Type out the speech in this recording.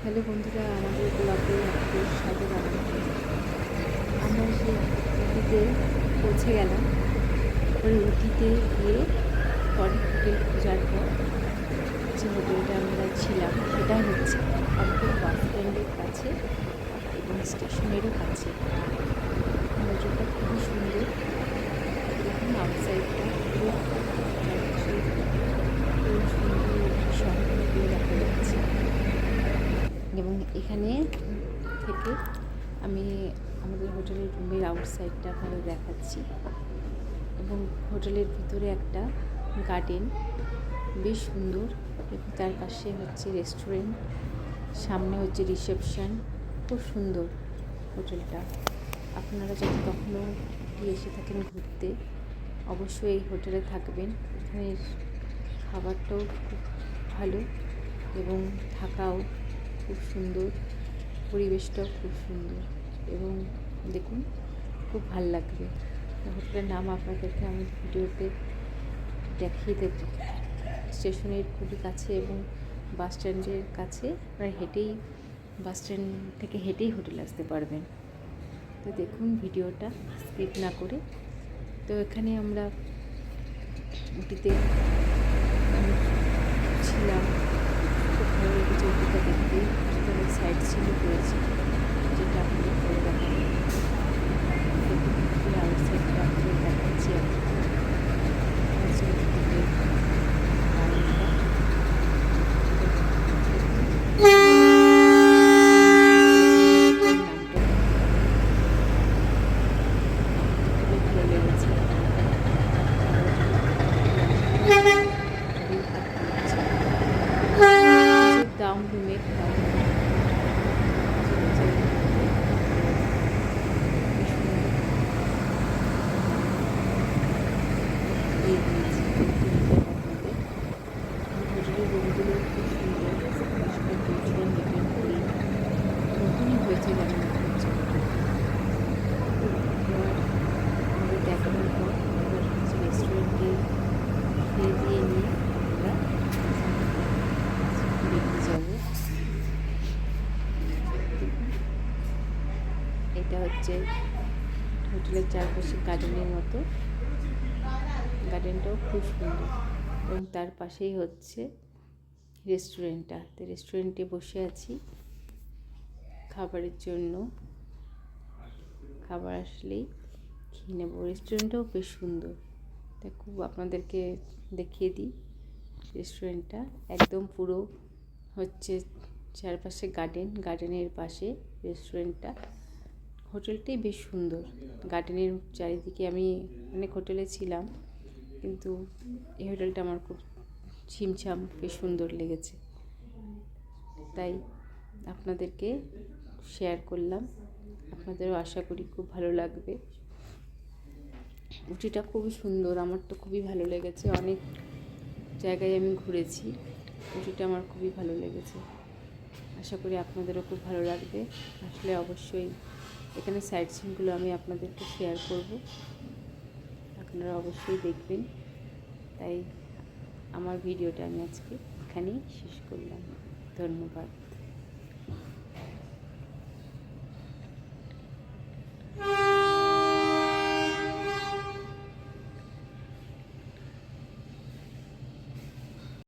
Hello বন্ধুরা, আমাদের ব্লগে আপনাদের স্বাগত জানাচ্ছি। আমরা সেই উটিতে পৌঁছে গেলাম। পরে উটিতে গিয়ে পরে হোটেল খোঁজার পর যে হোটেলটা আমরা ছিলাম সেটা হচ্ছে একদম বাস স্ট্যান্ডের কাছে এবং স্টেশনেরও কাছে। হোটেলটা খুবই সুন্দর, দেখুন আউটসাইডটা পুরো চারপাশে খুব সুন্দর শহরগুলো দেখা যাচ্ছে। এবং এখানে থেকে আমি আমাদের হোটেলের রুমের আউটসাইডটা আপনাদের দেখাচ্ছি। এবং হোটেলের ভিতরে একটা গার্ডেন বেশ সুন্দর, এবং তার পাশে হচ্ছে রেস্টুরেন্ট, সামনে হচ্ছে রিসেপশন। খুব সুন্দর হোটেলটা। আপনারা যদি কখনও এসে থাকেন ঘুরতে, অবশ্যই এই হোটেলে থাকবেন। এখানে খাবারটাও খুব ভালো এবং থাকাও খুব সুন্দর, পরিবেশটাও খুব সুন্দর এবং দেখুন খুব ভাল লাগবে। হোটেলের নাম আপনাদেরকে আমি ভিডিওতে দেখিয়ে দেব। স্টেশনের খুবই কাছে এবং বাস স্ট্যান্ডের কাছে, প্রায় হেঁটেই বাস স্ট্যান্ড থেকে হেঁটেই হোটেলে আসতে পারবেন। তো দেখুন ভিডিওটা স্কিপ না করে। তো এখানে আমরা উটিতে ছিলাম, খুব ভালো লেগেছে উটিটা দেখতে। সেখানে সাইড সিনও করেছি, যেটা আপনাদের করে দেখাবো। দেখুন আউটসাইডটা আপনাদের দেখাচ্ছি। ডাউন রুমে হোটেলের রুমগুলো খুব সুন্দর, পরিষ্কার পরিচ্ছন্ন, নতুনই হয়েছে যেন মনে হচ্ছে। আমাদের দেখানোর পর এবার হচ্ছে রেস্টুরেন্টে খেয়ে দিয়ে নিয়ে আমরা বেরিয়ে যাব। এটা হচ্ছে হোটেলের চারপাশে গার্ডেনের মতো, গার্ডেনটাও খুব সুন্দর এবং তার পাশেই হচ্ছে রেস্টুরেন্টটা। তো রেস্টুরেন্টে বসে আছি খাবারের জন্য, খাবার আসলেই খেয়ে নেব। রেস্টুরেন্টটাও বেশ সুন্দর, তাই খুব আপনাদেরকে দেখিয়ে দিই। রেস্টুরেন্টটা একদম পুরো হচ্ছে চারপাশে গার্ডেনের পাশে রেস্টুরেন্টটা। হোটেলটাই বেশ সুন্দর। গার্ডেনের চারিদিকে আমি অনেক হোটেলে ছিলাম, কিন্তু এই হোটেলটা আমার খুব ছিমছাম বেশ সুন্দর লেগেছে, তাই আপনাদেরকে শেয়ার করলাম। আপনাদেরও আশা করি খুব ভালো লাগবে। উটিটা খুবই সুন্দর, আমার তো খুবই ভালো লেগেছে। অনেক জায়গায় আমি ঘুরেছি, উটিটা আমার খুবই ভালো লেগেছে। আশা করি আপনাদেরও খুব ভালো লাগবে। আসলে অবশ্যই এখানে সাইট সিনগুলো আমি আপনাদেরকে শেয়ার করব, আপনারা অবশ্যই দেখবেন। তাই আমার ভিডিওটা আমি আজকে এখানেই শেষ করলাম। ধন্যবাদ।